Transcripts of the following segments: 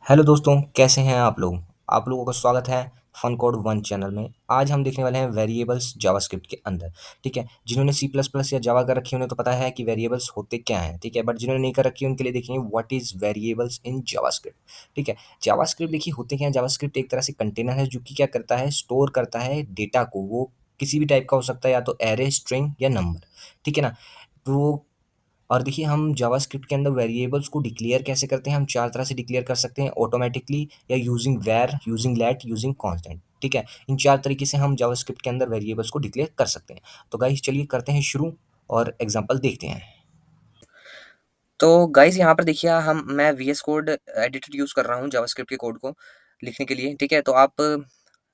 Hello दोस्तों, कैसे हैं आप लोग? आप लोगों का स्वागत है फन कोड वन चैनल में। आज हम देखने वाले हैं वेरिएबल्स जावास्क्रिप्ट के अंदर। ठीक है, जिन्होंने सी प्लस प्लस या जावा कर रखी है उन्हें तो पता है कि वेरिएबल्स होते क्या हैं। ठीक है, बट जिन्होंने नहीं कर रखी है उनके लिए देखेंगे what is variables in JavaScript. ठीक है, जावास्क्रिप्ट देखिए होते क्या है। जावास्क्रिप्ट एक तरह से कंटेनर है जो कि क्या करता है, स्टोर करता है डेटा को। वो किसी भी टाइप का हो सकता है, या तो एरे, स्ट्रिंग या नंबर। ठीक है ना। तो और देखिए हम जावास्क्रिप्ट के अंदर वेरिएबल्स को डिक्लेयर कैसे करते हैं। हम चार तरह से डिक्लेयर कर सकते हैं, ऑटोमेटिकली, या using var, using let, using constant. ठीक है, इन चार तरीके से हम जावास्क्रिप्ट के अंदर वेरिएबल्स को डिक्लेयर कर सकते हैं। तो गाइस चलिए करते हैं शुरू और एग्जांपल देखते हैं। तो गाइस यहाँ पर देखिए हम मैं वीएस कोड एडिटर यूज़ कर रहा हूँ जावास्क्रिप्ट के कोड को लिखने के लिए। ठीक है, तो आप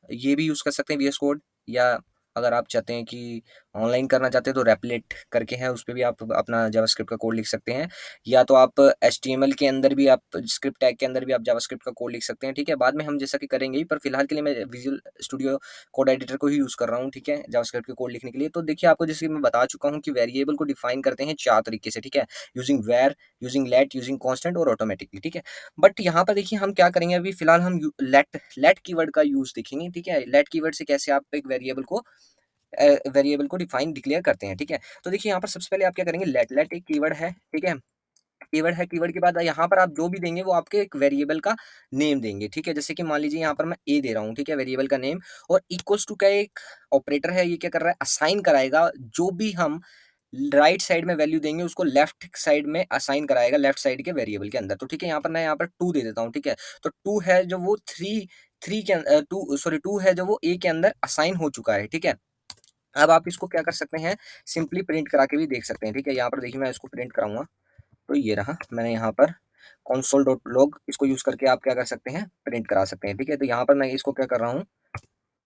ये भी यूज़ कर सकते हैं वीएस कोड, या अगर आप चाहते हैं कि ऑनलाइन करना चाहते हैं तो रेपलेट करके है, उस पे भी आप अपना जावास्क्रिप्ट का कोड लिख सकते हैं। या तो आप एचटीएमएल के अंदर भी, आप स्क्रिप्ट टैग के अंदर भी आप जावास्क्रिप्ट का कोड लिख सकते हैं। ठीक है, बाद में हम जैसा कि करेंगे ही, पर फिलहाल के लिए मैं विजुअल स्टूडियो कोड एडिटर को ही यूज़ कर रहा हूँ। ठीक है, जावास्क्रिप्ट के कोड लिखने के लिए। तो देखिए आपको जैसे कि मैं बता चुका हूँ कि वेरिएबल को डिफाइन करते हैं चार तरीके से। ठीक है, using var, using let, using constant और ऑटोमेटिकली। ठीक है, बट यहाँ पर देखिए हम क्या करेंगे, अभी फिलहाल हम लेट लेट कीवर्ड का यूज देखेंगे। ठीक है, लेट कीवर्ड से कैसे आप एक वेरिएबल को डिफाइन डिक्लेयर करते हैं। ठीक है, तो देखिए यहाँ पर सबसे पहले आप क्या करेंगे, लेट लेट एक कीवर्ड है। ठीक है, कीवर्ड है, कीवर्ड के बाद यहाँ पर आप जो भी देंगे वो आपके एक वेरिएबल का नेम देंगे। ठीक है, जैसे कि मान लीजिए यहाँ पर मैं ए दे रहा हूँ। ठीक है, वेरिएबल का नेम, और इक्वल्स टू का एक ऑपरेटर है, ये क्या कर रहा है, असाइन कराएगा जो भी हम राइट साइड में वैल्यू देंगे उसको लेफ्ट साइड में असाइन कराएगा, लेफ्ट साइड के वेरिएबल के अंदर। तो ठीक है, यहाँ पर मैं यहाँ पर 2 दे देता हूँ। ठीक है, तो 2 है जो वो 3 3 के 2 है जो वो ए के अंदर असाइन हो चुका है। ठीक है, अब आप इसको क्या कर सकते हैं, सिंपली प्रिंट करा के भी देख सकते हैं। ठीक है, यहाँ पर देखिए मैं इसको प्रिंट कराऊंगा, तो ये रहा, मैंने यहाँ पर console.log इसको यूज करके आप क्या कर सकते हैं, प्रिंट करा सकते हैं। ठीक है, तो यहाँ पर मैं इसको क्या कर रहा हूँ,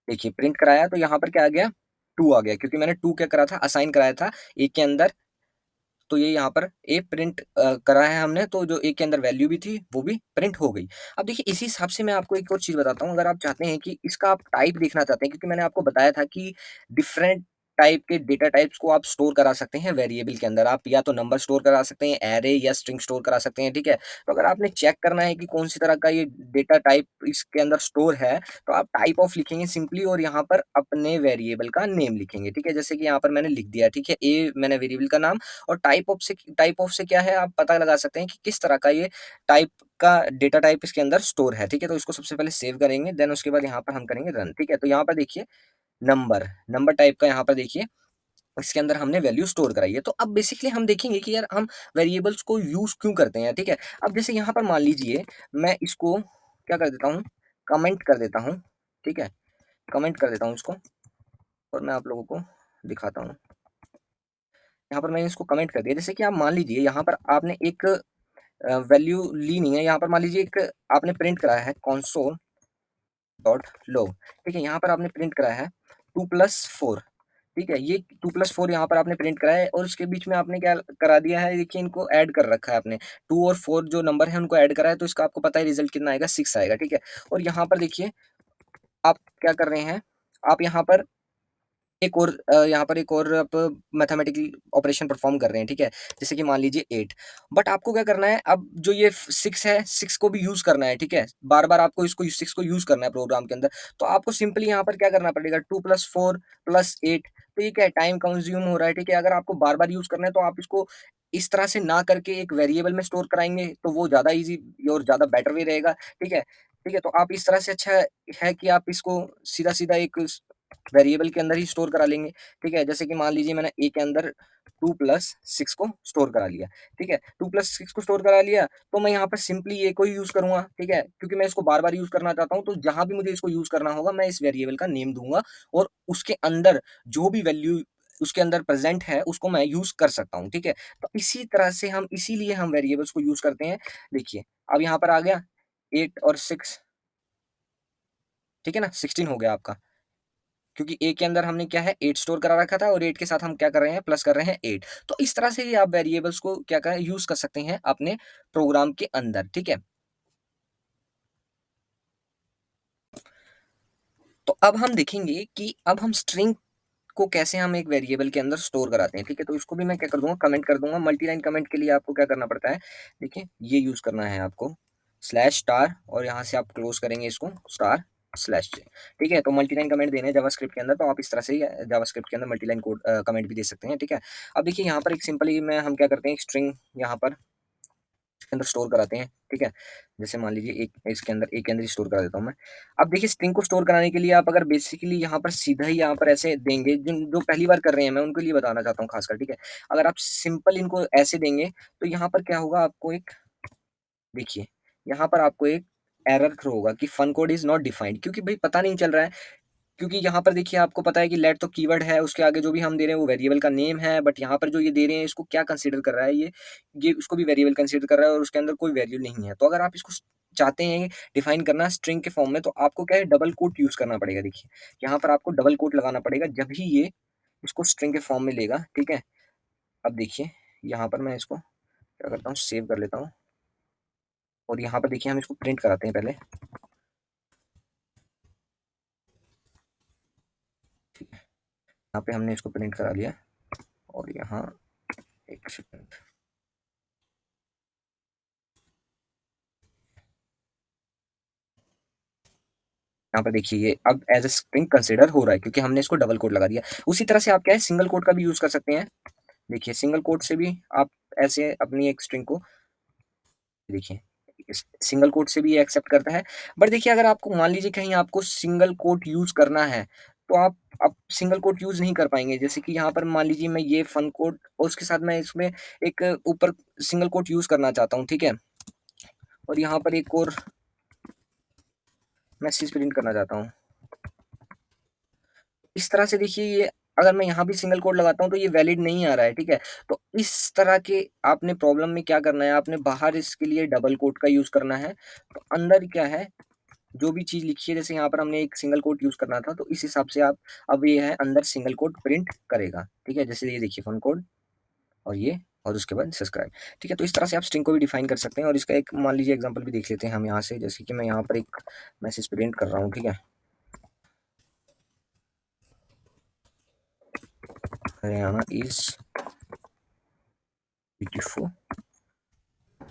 देखिए प्रिंट कराया, तो यहाँ पर क्या आ गया, 2 आ गया, क्योंकि मैंने 2 क्या करा था, असाइन कराया था ए के अंदर। तो ये यहाँ पर ए प्रिंट करा है हमने, तो जो ए के अंदर वैल्यू भी थी वो भी प्रिंट हो गई। अब देखिए इसी हिसाब से मैं आपको एक और चीज़ बताता हूँ, अगर आप चाहते हैं कि इसका आप टाइप देखना चाहते हैं, क्योंकि मैंने आपको बताया था कि डिफरेंट टाइप के डेटा टाइप्स को आप स्टोर करा सकते हैं वेरिएबल के अंदर। आप या तो नंबर स्टोर करा सकते हैं, एरे या स्ट्रिंग स्टोर करा सकते हैं। ठीक है, तो अगर आपने चेक करना है कि कौन सी तरह का ये डेटा टाइप इसके अंदर स्टोर है, तो आप टाइप ऑफ लिखेंगे सिंपली, और यहाँ पर अपने वेरिएबल का नेम लिखेंगे। ठीक है, जैसे कि यहाँ पर मैंने लिख दिया। ठीक है, ए मैंने वेरिएबल का नाम, और टाइप ऑफ से क्या है, आप पता लगा सकते हैं कि किस तरह का ये टाइप का डेटा टाइप इसके अंदर स्टोर है। ठीक है, तो इसको सबसे पहले सेव करेंगे, देन उसके बाद यहाँ पर हम करेंगे रन। ठीक है, तो यहाँ पर देखिए नंबर नंबर टाइप का यहाँ पर देखिए इसके अंदर हमने वैल्यू स्टोर कराई है। तो अब बेसिकली हम देखेंगे कि यार हम वेरिएबल्स को यूज क्यों करते हैं। ठीक है, अब जैसे यहाँ पर मान लीजिए मैं इसको क्या कर देता हूँ, कमेंट कर देता हूँ। ठीक है, कमेंट कर देता हूँ इसको, और मैं आप लोगों को दिखाता हूँ। यहाँ पर मैंने इसको कमेंट कर दिया। जैसे कि आप मान लीजिए यहाँ पर आपने एक वैल्यू ली नहीं है, यहाँ पर मान लीजिए एक आपने प्रिंट कराया है console डॉट log। ठीक है, यहाँ पर आपने प्रिंट कराया है 2+4। ठीक है, ये 2+4 यहाँ पर आपने प्रिंट कराया है, और उसके बीच में आपने क्या करा दिया है, देखिए इनको ऐड कर रखा है आपने, 2 और 4 जो नंबर है उनको ऐड करा है, तो इसका आपको पता है रिजल्ट कितना आएगा, 6 आएगा। ठीक है, और यहाँ पर देखिए आप क्या कर रहे हैं, आप यहाँ पर यहाँ पर एक और आप मैथमेटिकल ऑपरेशन परफॉर्म कर रहे हैं। ठीक है, जैसे कि मान लीजिए 8, बट आपको क्या करना है, अब जो ये 6 है, 6 को भी यूज करना है। ठीक है, बार बार आपको इसको 6 को यूज करना है प्रोग्राम के अंदर। तो आपको सिंपली यहाँ पर क्या करना पड़ेगा, 2+4+8। तो ये क्या है, टाइम कंज्यूम हो रहा है। ठीक है, अगर आपको बार बार यूज करना है तो आप इसको इस तरह से ना करके एक वेरिएबल में स्टोर कराएंगे, तो वो ज्यादा इजी और ज्यादा बेटर वे रहेगा। ठीक है, ठीक है, तो आप इस तरह से अच्छा है कि आप इसको सीधा सीधा एक वेरिएबल के अंदर ही स्टोर करा लेंगे। ठीक है, जैसे कि मान लीजिए मैंने ए के अंदर 2+6 को स्टोर करा लिया। ठीक है, 2+6 को स्टोर करा लिया, तो मैं यहाँ पर सिंपली ए को ही यूज करूंगा। ठीक है, क्योंकि मैं इसको बार बार यूज करना चाहता हूँ, तो जहां भी मुझे इसको यूज करना होगा मैं इस वेरिएबल का नेम दूंगा, और उसके अंदर जो भी वैल्यू उसके अंदर प्रेजेंट है उसको मैं यूज कर सकता हूँ। ठीक है, तो इसी तरह से हम इसीलिए हम वेरिएबल्स को यूज करते हैं। देखिए अब यहाँ पर आ गया 8 और 6। ठीक है ना, 16 हो गया आपका, क्योंकि ए के अंदर हमने क्या है, 8 स्टोर करा रखा था, और 8 के साथ हम क्या कर रहे हैं, प्लस कर रहे हैं 8। तो इस तरह से ही आप वेरिएबल्स को क्या करें, यूज कर सकते हैं अपने प्रोग्राम के अंदर। ठीक है, तो अब हम देखेंगे कि अब हम स्ट्रिंग को कैसे हम एक वेरिएबल के अंदर स्टोर कराते हैं। ठीक है, तो इसको भी मैं क्या कर दूंगा, कमेंट कर दूंगा। मल्टी लाइन कमेंट के लिए आपको क्या करना पड़ता है, देखिए ये यूज करना है आपको, स्लैश स्टार और यहाँ से आप क्लोज करेंगे इसको स्टार स्लैश से। ठीक है, तो मल्टीलाइन कमेंट देने हैं जावास्क्रिप्ट के अंदर, तो आप इस तरह से जावास्क्रिप्ट के अंदर मल्टीलाइन कोड कमेंट भी दे सकते हैं। ठीक है, अब देखिए यहाँ पर एक सिंपली मैं हम क्या करते हैं, एक स्ट्रिंग यहाँ पर इसके अंदर स्टोर कराते हैं। ठीक है, जैसे मान लीजिए एक इसके अंदर एक के अंदर स्टोर करा देता हूँ मैं। अब देखिए स्ट्रिंग को स्टोर कराने के लिए आप अगर बेसिकली यहाँ पर सीधा ही यहाँ पर ऐसे देंगे, जिन जो पहली बार कर रहे हैं मैं उनके लिए बताना चाहता हूँ खासकर। ठीक है, अगर आप सिंपल इनको ऐसे देंगे तो यहाँ पर क्या होगा, आपको एक देखिए यहाँ पर आपको एक एरर थ्रो होगा कि fun code is not defined, क्योंकि भाई पता नहीं चल रहा है। क्योंकि यहाँ पर देखिए आपको पता है कि लेट तो कीवर्ड है, उसके आगे जो भी हम दे रहे हैं वो वेरिएबल का नेम है, बट यहाँ पर जो ये दे रहे हैं इसको क्या कंसीडर कर रहा है, ये उसको भी वेरिएबल कंसीडर कर रहा है और उसके अंदर कोई वैल्यू नहीं है। तो अगर आप इसको चाहते हैं डिफाइन करना स्ट्रिंग के फॉर्म में, तो आपको क्या है, डबल कोट यूज करना पड़ेगा। देखिए यहाँ पर आपको डबल कोट लगाना पड़ेगा, जब ही ये इसको स्ट्रिंग के फॉर्म में लेगा। ठीक है, अब देखिए यहाँ पर मैं इसको क्या करता हूँ, सेव कर लेता हूँ और यहाँ पर देखिए हम इसको प्रिंट कराते हैं पहले। ठीक है, यहाँ पे हमने इसको प्रिंट करा लिया और यहाँ एक सेकंड, यहाँ पर देखिए ये अब एज अ स्ट्रिंग कंसिडर हो रहा है क्योंकि हमने इसको डबल कोट लगा दिया। उसी तरह से आप क्या है, सिंगल कोट का भी यूज कर सकते हैं। देखिए सिंगल कोट से भी आप ऐसे अपनी एक स्ट्रिंग को देखिए सिंगल कोट से भी ये एक्सेप्ट करता है। बट देखिए अगर आपको मान लीजिए कहीं आपको सिंगल कोट यूज करना है तो आप सिंगल कोट यूज नहीं कर पाएंगे। जैसे कि यहाँ पर मान लीजिए मैं ये फन कोट और उसके साथ मैं इसमें एक ऊपर सिंगल कोट यूज करना चाहता हूँ। ठीक है, और यहाँ पर एक और मैसेज प्रिंट करना चाहता हूँ। इस तरह से देखिए ये अगर मैं यहाँ भी सिंगल कोट लगाता हूँ तो ये वैलिड नहीं आ रहा है। ठीक है, तो इस तरह के आपने प्रॉब्लम में क्या करना है, आपने बाहर इसके लिए डबल कोट का यूज करना है। तो अंदर क्या है, जो भी चीज लिखी है, जैसे यहाँ पर हमने एक सिंगल कोट यूज करना था तो इस हिसाब से आप अब ये है अंदर सिंगल कोट प्रिंट करेगा। ठीक है, जैसे ये देखिए फन कोड और ये और उसके बाद सब्सक्राइब। ठीक है, तो इस तरह से आप स्ट्रिंग को भी डिफाइन कर सकते हैं और इसका एक मान लीजिए एग्जांपल भी देख लेते हैं हम यहाँ से। जैसे कि मैं यहाँ पर एक मैसेज प्रिंट कर रहा हूँ। ठीक है, हरियाणा इज ब्यूटीफुल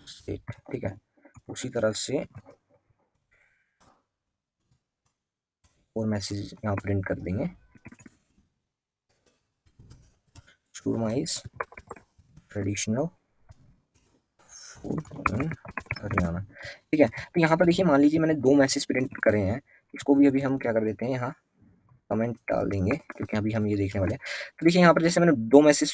स्टेट। ठीक है, उसी तरह से और मैसेज यहाँ प्रिंट कर देंगे, churma is traditional food in Haryana. ठीक है, तो यहाँ पर देखिए मान लीजिए मैंने दो मैसेज प्रिंट करे हैं, इसको भी अभी हम क्या कर देते हैं, यहाँ कमेंट डाल देंगे क्योंकि अभी हम ये देखने वाले हैं। तो देखिए यहाँ पर जैसे मैंने दो मैसेज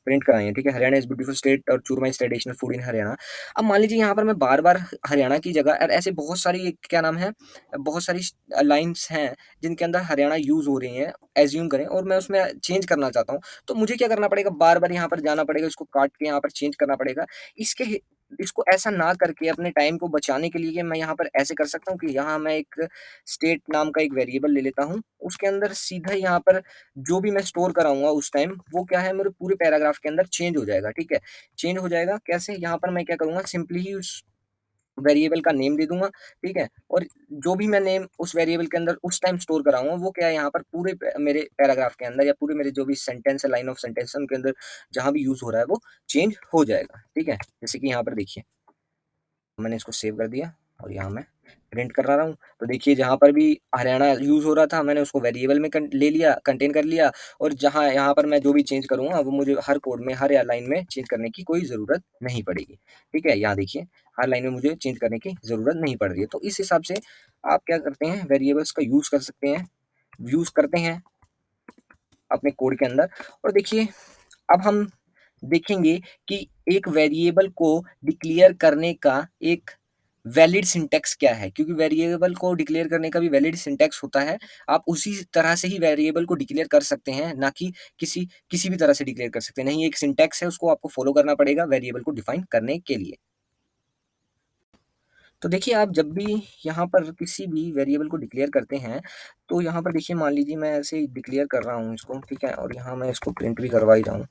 प्रिंट कराए हैं। ठीक है, हरियाणा इज ब्यूटीफुल स्टेट और churma is traditional food in Haryana. अब मान लीजिए यहाँ पर मैं बार बार हरियाणा की जगह और ऐसे बहुत सारी क्या नाम है, बहुत सारी लाइन्स हैं जिनके अंदर हरियाणा यूज हो रही हैं, एज्यूम करें, और मैं उसमें चेंज करना चाहता हूँ। तो मुझे क्या करना पड़ेगा, बार बार यहाँ पर जाना पड़ेगा, इसको काट के यहाँ पर चेंज करना पड़ेगा। इसके इसको ऐसा ना करके अपने टाइम को बचाने के लिए मैं यहाँ पर ऐसे कर सकता हूँ कि यहाँ मैं एक स्टेट नाम का एक वेरिएबल ले लेता हूँ, उसके अंदर सीधा यहाँ पर जो भी मैं स्टोर कराऊंगा उस टाइम वो क्या है, मेरे पूरे पैराग्राफ के अंदर चेंज हो जाएगा। ठीक है, चेंज हो जाएगा कैसे, यहाँ पर मैं क्या करूंगा, सिंपली ही उस वेरिएबल का नेम दे दूंगा। ठीक है, और जो भी मैं नेम उस वेरिएबल के अंदर उस टाइम स्टोर कराऊंगा वो क्या है, यहाँ पर पूरे मेरे पैराग्राफ के अंदर या पूरे मेरे जो भी सेंटेंस है, लाइन ऑफ सेंटेंस उनके अंदर जहां भी यूज हो रहा है वो चेंज हो जाएगा। ठीक है, जैसे कि यहाँ पर देखिए मैंने इसको सेव कर दिया और यहाँ मैं प्रिंट कर रहा हूँ। तो देखिए जहाँ पर भी हरियाणा यूज हो रहा था मैंने उसको वेरिएबल में ले लिया, कंटेन कर लिया, और जहाँ यहाँ पर मैं जो भी चेंज करूँगा वो मुझे हर कोड में हर लाइन में चेंज करने की कोई ज़रूरत नहीं पड़ेगी। ठीक है, यहाँ देखिए हर लाइन में मुझे चेंज करने की ज़रूरत नहीं पड़ रही है। तो इस हिसाब से आप क्या करते हैं, वेरिएबल्स का यूज़ कर सकते हैं, यूज़ करते हैं अपने कोड के अंदर। और देखिए अब हम देखेंगे कि एक वेरिएबल को डिक्लेयर करने का एक वैलिड सिंटैक्स क्या है, क्योंकि वेरिएबल को डिक्लेयर करने का भी वैलिड सिंटैक्स होता है। आप उसी तरह से ही वेरिएबल को डिक्लेयर कर सकते हैं, ना कि किसी किसी भी तरह से डिक्लेयर कर सकते हैं। नहीं, एक सिंटैक्स है, उसको आपको फॉलो करना पड़ेगा वेरिएबल को डिफाइन करने के लिए। तो देखिए आप जब भी यहाँ पर किसी भी वेरिएबल को डिक्लेयर करते हैं तो यहाँ पर देखिए मान लीजिए मैं ऐसे डिक्लेयर कर रहा हूँ इसको। ठीक है, और यहाँ मैं इसको प्रिंट भी करवा ही रहा हूँ।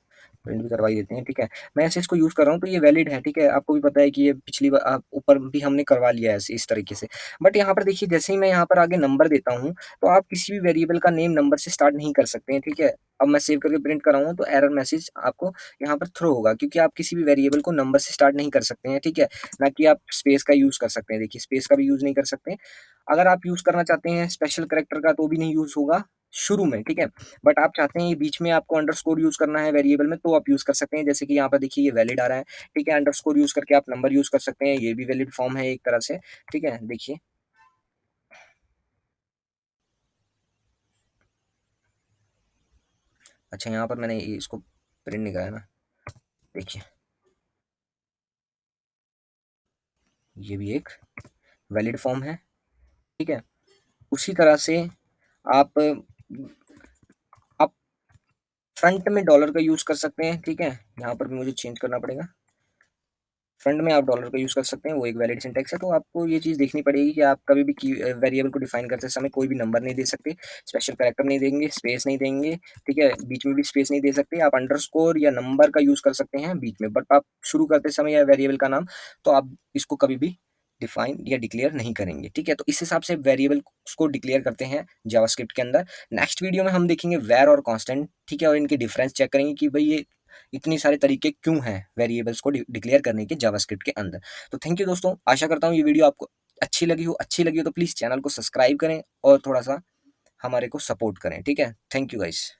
प्रिंट भी करवा ही देते हैं, ठीक है। मैं ऐसे इसको यूज़ कर रहा हूँ तो ये वैलिड है, ठीक है। आपको भी पता है कि ये पिछली बार ऊपर भी हमने करवा लिया है ऐसे इस तरीके से। बट यहाँ पर देखिए जैसे ही मैं यहाँ पर आगे नंबर देता हूँ, तो आप किसी भी वेरिएबल का नेम नंबर से स्टार्ट नहीं कर सकते हैं, ठीक है। अब मैं सेव करके प्रिंट कर रहा हूँ तो एरर मैसेज आपको यहाँ पर थ्रो होगा, क्योंकि आप किसी भी वेरिएबल को नंबर से स्टार्ट नहीं कर सकते हैं, ठीक है। ना कि आप स्पेस का यूज़ कर सकते हैं, देखिए स्पेस का भी यूज़ नहीं कर सकते। अगर आप यूज़ करना चाहते हैं स्पेशल कैरेक्टर का तो भी नहीं यूज़ होगा शुरू में, ठीक है। बट आप चाहते हैं ये बीच में आपको अंडरस्कोर यूज़ करना है वेरिएबल में, तो आप यूज़ कर सकते हैं। जैसे कि यहाँ पर देखिए ये वैलिड आ रहा है, ठीक है। अंडरस्कोर यूज़ करके आप नंबर यूज़ कर सकते हैं, ये भी वैलिड फॉर्म है एक तरह से, ठीक है। देखिए, अच्छा यहाँ पर मैंने इसको प्रिंट नहीं कराया ना, देखिए ये भी एक वैलिड फॉर्म है, ठीक है। उसी तरह से आप आप फ्रंट में डॉलर का यूज़ कर सकते हैं, ठीक है। यहाँ पर भी मुझे चेंज करना पड़ेगा। फ्रंट में आप डॉलर का यूज़ कर सकते हैं, वो एक वैलिड सिंटैक्स है। तो आपको ये चीज़ देखनी पड़ेगी कि आप कभी भी वेरिएबल को डिफाइन करते समय कोई भी नंबर नहीं दे सकते, स्पेशल कैरेक्टर नहीं देंगे, स्पेस नहीं देंगे, ठीक है? बीच में भी स्पेस नहीं दे सकते। आप अंडरस्कोर या नंबर का यूज़ कर सकते हैं बीच में, बट आप शुरू करते समय या वेरिएबल का नाम, तो आप इसको कभी भी डिफाइन या डिक्लेयर नहीं करेंगे, ठीक है? तो इस हिसाब से वेरिएबल को डिक्लेयर करते हैं जावास्क्रिप्ट के अंदर। नेक्स्ट वीडियो में हम देखेंगे वेर और कांस्टेंट, ठीक है? और इनके डिफरेंस चेक करेंगे कि भई ये इतने सारे तरीके क्यों हैं वेरिएबल्स को डिक्लेयर करने के जावास्क्रिप्ट के अंदर। तो थैंक यू दोस्तों, आशा करता हूँ ये वीडियो आपको अच्छी लगी हो तो प्लीज़ चैनल को सब्सक्राइब करें और थोड़ा-सा हमारे को सपोर्ट करें, ठीक है? Thank you guys.